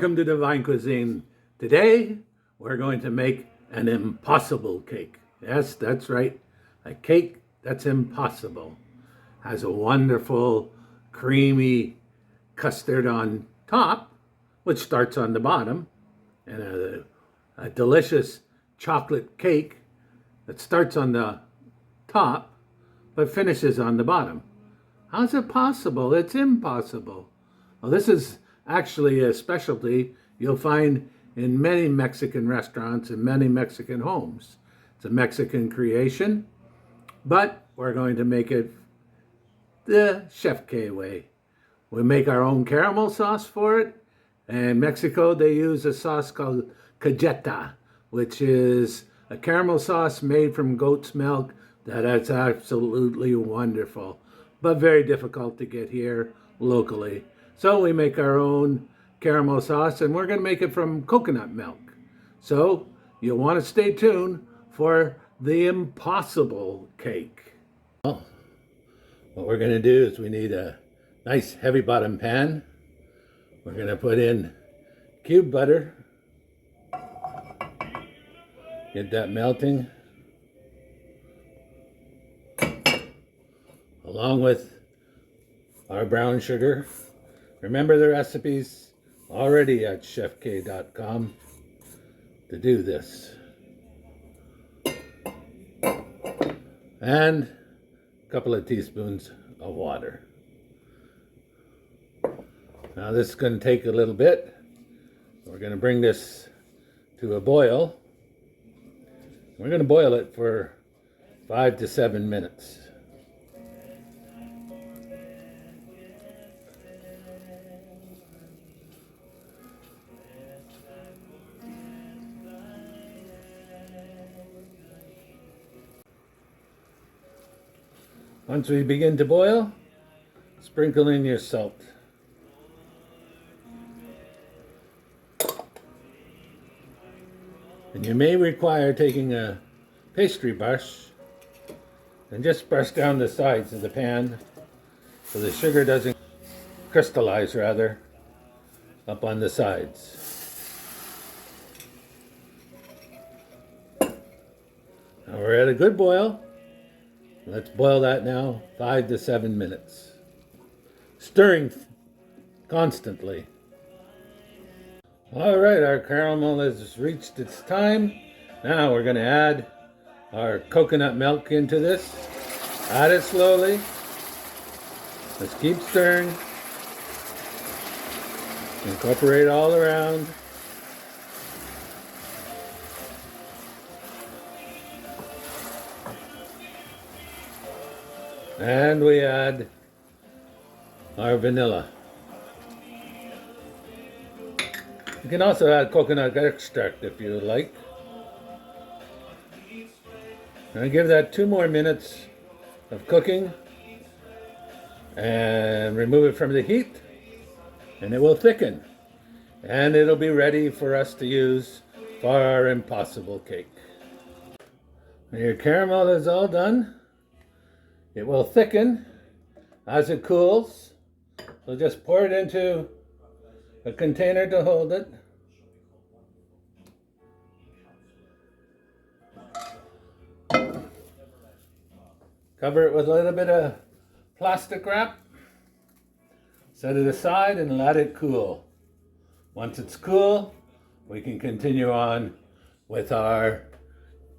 Welcome to Divine Cuisine. Today, we're going to make an impossible cake. Yes, that's right. A cake that's impossible. Has a wonderful, creamy custard on top, which starts on the bottom, and a delicious chocolate cake that starts on the top, but finishes on the bottom. How's it possible? It's impossible. Well, this is actually a specialty you'll find in many Mexican restaurants and many Mexican homes. It's a Mexican creation, but we're going to make it the Chef K way. We make our own caramel sauce for it. In Mexico, they use a sauce called cajeta, which is a caramel sauce made from goat's milk that is absolutely wonderful, but very difficult to get here locally. So we make our own caramel sauce, and we're going to make it from coconut milk. So you'll want to stay tuned for the impossible cake. Well, what we're going to do is we need a nice heavy bottom pan. We're going to put in cube butter. Get that melting. Along with our brown sugar. Remember the recipes already at chefk.com to do this. And a couple of teaspoons of water. Now this is going to take a little bit. We're going to bring this to a boil. We're going to boil it for 5 to 7 minutes. Once we begin to boil, sprinkle in your salt. And you may require taking a pastry brush and just brush down the sides of the pan so the sugar doesn't crystallize, rather, up on the sides. Now we're at a good boil. Let's boil that now 5 to 7 minutes. Stirring constantly. All right, our caramel has reached its time. Now we're going to add our coconut milk into this. Add it slowly. Let's keep stirring. Incorporate all around. And we add our vanilla. You can also add coconut extract if you like. And give that 2 more minutes of cooking and remove it from the heat, and it will thicken. And it'll be ready for us to use for our impossible cake. When your caramel is all done, it will thicken as it cools. So just pour it into a container to hold it. Cover it with a little bit of plastic wrap. Set it aside and let it cool. Once it's cool, we can continue on with our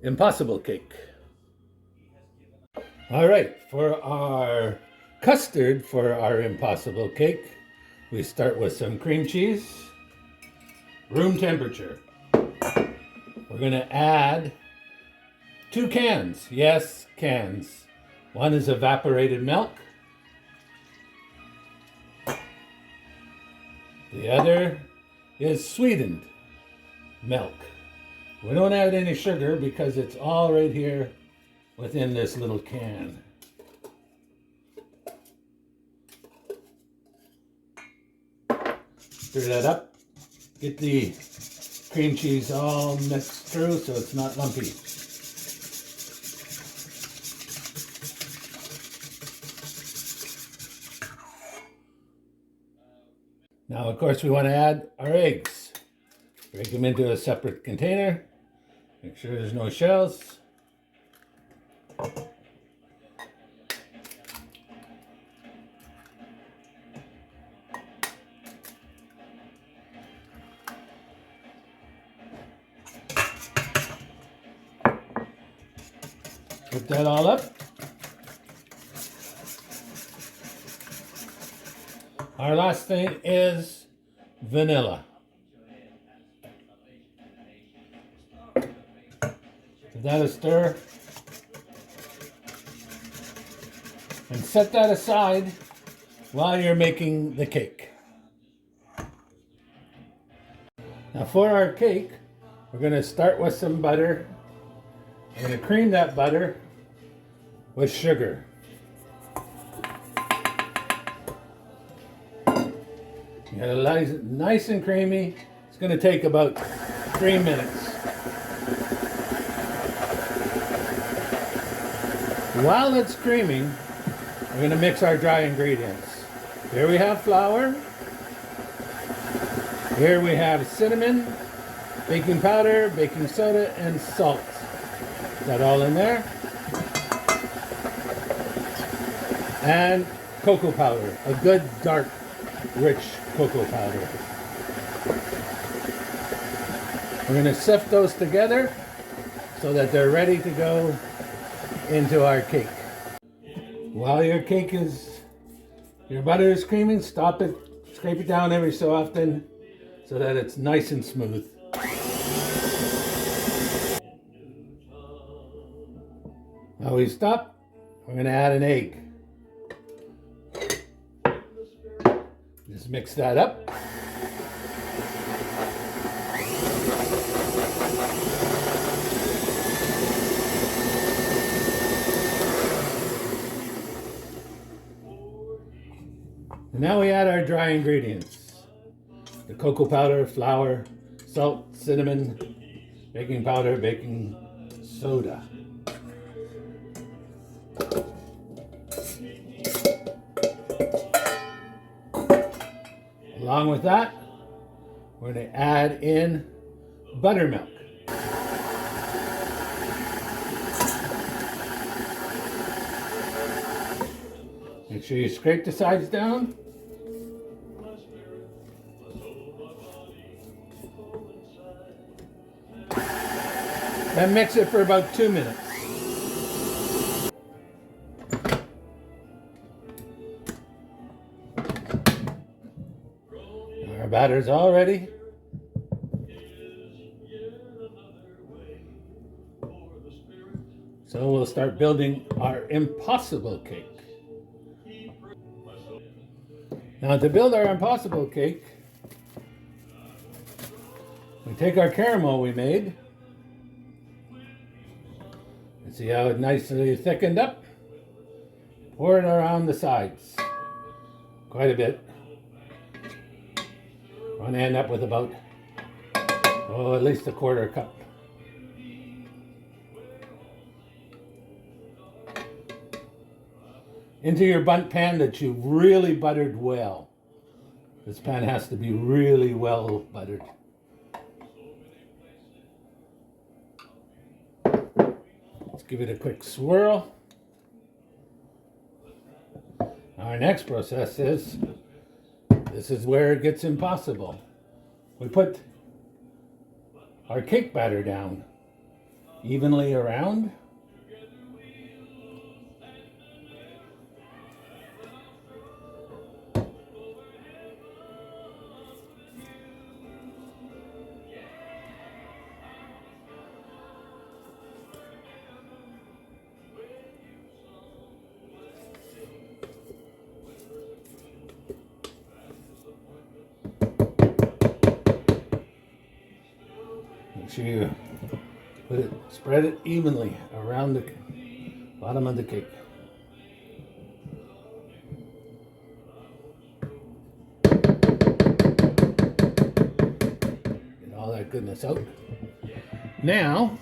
impossible cake. All right, for our custard for our impossible cake, we start with some cream cheese, room temperature. We're going to add 2 cans. Yes, cans. One is evaporated milk. The other is sweetened milk. We don't add any sugar because it's all right here within this little can. Stir that up. Get the cream cheese all mixed through so it's not lumpy. Now, of course, we want to add our eggs. Break them into a separate container. Make sure there's no shells. Put that all up. Our last thing is vanilla. Give that a stir. And set that aside while you're making the cake. Now for our cake, we're going to start with some butter. We're going to cream that butter with sugar. You got it nice and creamy. It's going to take about 3 minutes. While it's creaming, we're going to mix our dry ingredients. Here we have flour. Here we have cinnamon, baking powder, baking soda, and salt. Is that all in there? And cocoa powder, a good dark, rich cocoa powder. We're going to sift those together so that they're ready to go into our cake. While your butter is creaming, stop it, scrape it down every so often so that it's nice and smooth. Now we stop, we're going to add an egg. Just mix that up. And now we add our dry ingredients. The cocoa powder, flour, salt, cinnamon, baking powder, baking soda. Along with that, we're going to add in buttermilk. Make sure you scrape the sides down. And mix it for about 2 minutes. Our batter's all ready. So we'll start building our impossible cake. Now to build our impossible cake, we take our caramel we made. And see how it nicely thickened up? Pour it around the sides. Quite a bit. We're going to end up with about, at least a quarter cup. Into your bundt pan that you've really buttered well. This pan has to be really well buttered. Let's give it a quick swirl. Our next process is, this is where it gets impossible. We put our cake batter down evenly around. Make sure you spread it evenly around the bottom of the cake. Get all that goodness out. Now,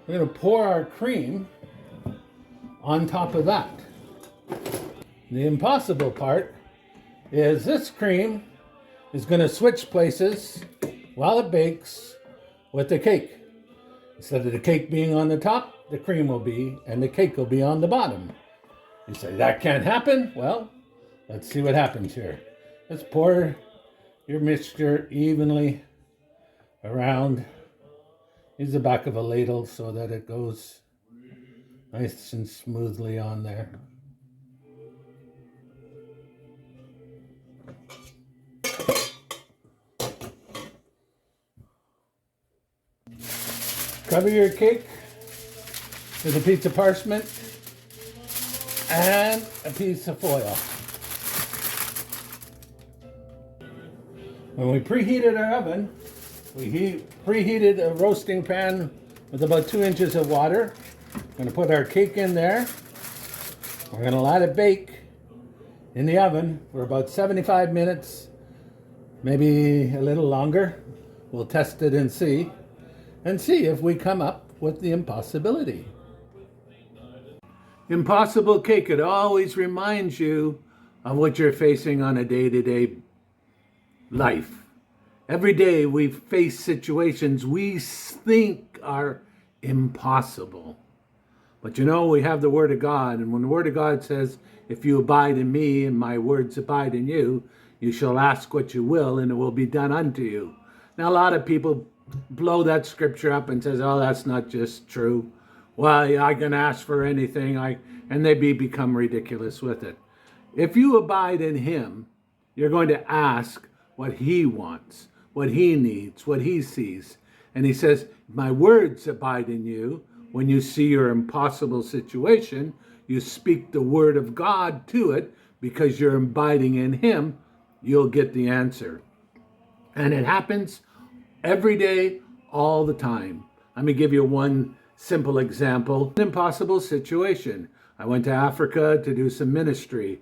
we're going to pour our cream on top of that. The impossible part is this cream is going to switch places while it bakes with the cake. Instead of the cake being on the top, the cream will be, and the cake will be on the bottom. You say, that can't happen? Well, let's see what happens here. Let's pour your mixture evenly around. Use the back of a ladle so that it goes nice and smoothly on there. Cover your cake with a piece of parchment and a piece of foil. When we preheated our oven, we preheated a roasting pan with about 2 inches of water. We're going to put our cake in there. We're going to let it bake in the oven for about 75 minutes, maybe a little longer. We'll test it and see if we come up with the impossibility. Impossible cake, it always reminds you of what you're facing on a day-to-day life. Every day we face situations we think are impossible. But you know, we have the Word of God, and when the Word of God says, if you abide in me and my words abide in you, you shall ask what you will and it will be done unto you. Now, a lot of people blow that scripture up and says, oh, that's not just true. Well, yeah, I can ask for anything, and they become ridiculous with it. If you abide in him, you're going to ask what he wants, what he needs, what he sees. And he says, my words abide in you. When you see your impossible situation, you speak the word of God to it because you're abiding in him, you'll get the answer. And it happens every day, all the time. Let me give you one simple example. An impossible situation. I went to Africa to do some ministry,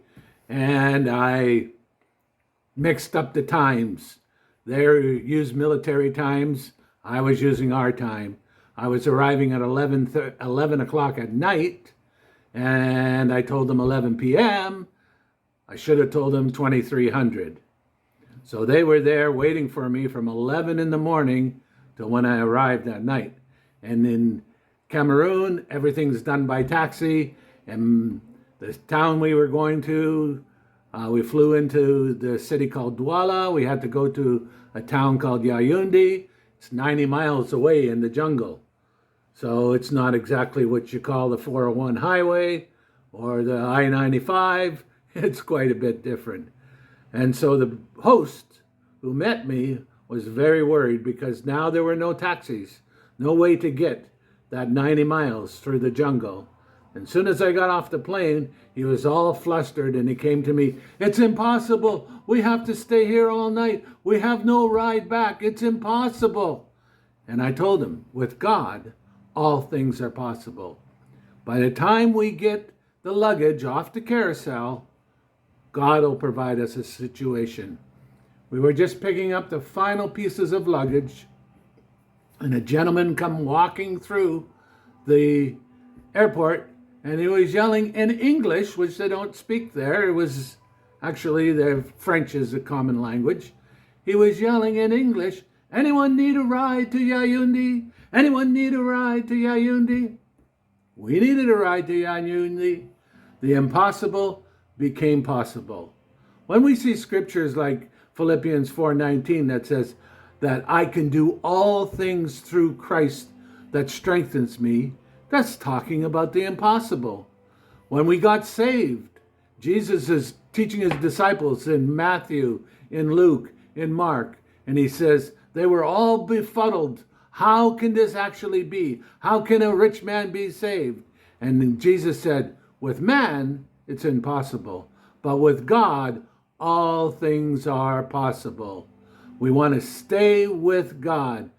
and I mixed up the times. They used military times. I was using our time. I was arriving at 11 o'clock at night, and I told them 11 p.m. I should have told them 2300. So they were there waiting for me from 11 in the morning till when I arrived that night. And in Cameroon, everything's done by taxi. And the town we were going to, we flew into the city called Douala. We had to go to a town called Yaoundé. It's 90 miles away in the jungle. So it's not exactly what you call the 401 highway or the I-95. It's quite a bit different. And so the host who met me was very worried because now there were no taxis, no way to get that 90 miles through the jungle. And as soon as I got off the plane, he was all flustered and he came to me, it's impossible. We have to stay here all night. We have no ride back. It's impossible. And I told him, with God, all things are possible. By the time we get the luggage off the carousel, God will provide us a situation. We were just picking up the final pieces of luggage, and a gentleman come walking through the airport, and he was yelling in English, which they don't speak there. It was actually, their French is a common language. He was yelling in English, anyone need a ride to Yaoundé? Anyone need a ride to Yaoundé? We needed a ride to Yaoundé. The impossible became possible. When we see scriptures like Philippians 4:19 that says that I can do all things through Christ that strengthens me, that's talking about the impossible. When we got saved, Jesus is teaching his disciples in Matthew, in Luke, in Mark, and he says they were all befuddled. How can this actually be? How can a rich man be saved? And Jesus said, with man, it's impossible. But with God, all things are possible. We want to stay with God.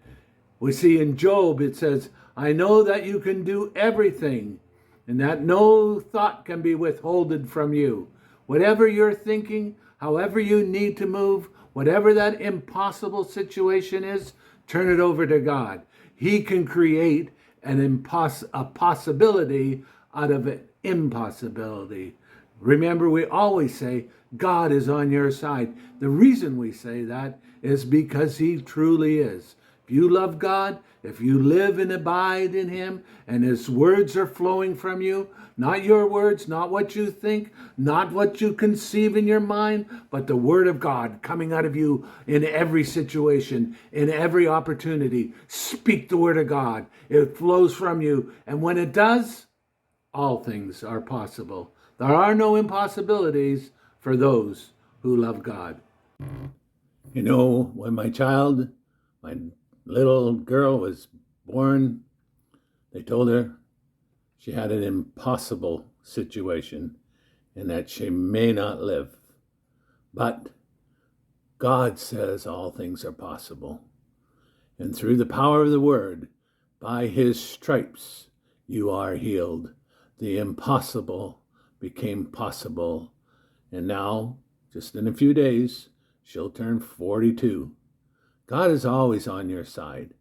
We see in Job, it says, I know that you can do everything and that no thought can be withholden from you. Whatever you're thinking, however you need to move, whatever that impossible situation is, turn it over to God. He can create a possibility out of an impossibility. Remember, we always say, God is on your side. The reason we say that is because he truly is. If you love God, if you live and abide in him, and his words are flowing from you, not your words, not what you think, not what you conceive in your mind, but the word of God coming out of you in every situation, in every opportunity. Speak the word of God. It flows from you. And when it does, all things are possible. There are no impossibilities for those who love God. You know, when my little girl was born, they told her she had an impossible situation and that she may not live. But God says all things are possible. And through the power of the word, by his stripes, you are healed. The impossible became possible. And now, just in a few days, she'll turn 42. God is always on your side.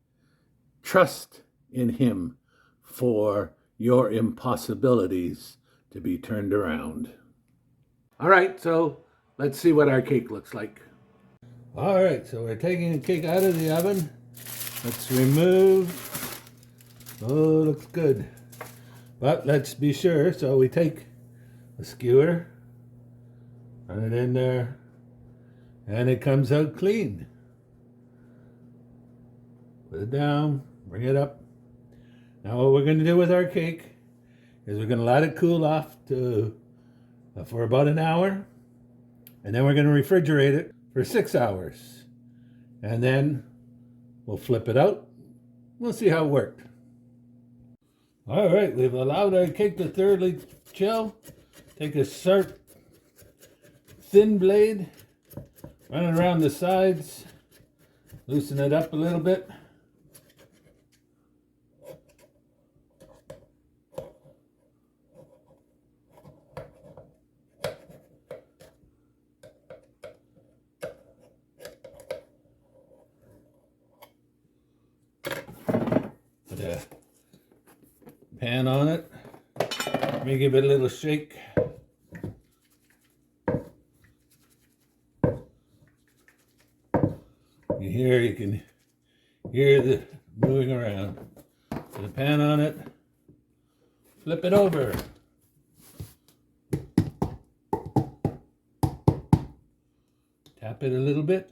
Trust in him for your impossibilities to be turned around. All right, so let's see what our cake looks like. All right, so we're taking the cake out of the oven. Let's remove. Oh, looks good. But let's be sure, so we take a skewer, run it in there, and it comes out clean. Put it down, bring it up. Now what we're going to do with our cake is we're going to let it cool off for about an hour, and then we're going to refrigerate it for 6 hours. And then we'll flip it out. We'll see how it worked. All right, we've allowed our cake to thoroughly chill. Take a sharp, thin blade, run it around the sides, loosen it up a little bit. Put a pan on it. Let me give it a little shake. You can hear the moving around. Put a pan on it. Flip it over. Tap it a little bit.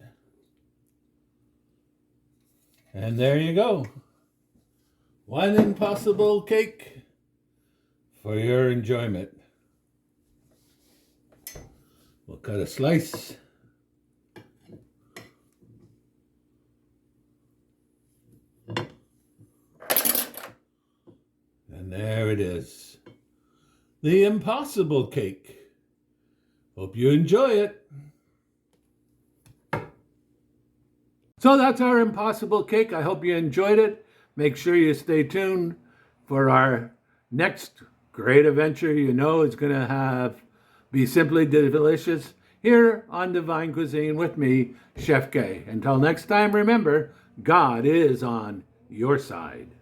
And there you go. One impossible cake for your enjoyment. We'll cut a slice. And there it is. The impossible cake. Hope you enjoy it. So that's our impossible cake. I hope you enjoyed it. Make sure you stay tuned for our next great adventure. You know it's going to be simply delicious here on Divine Cuisine with me, Chef K. Until next time, remember, God is on your side.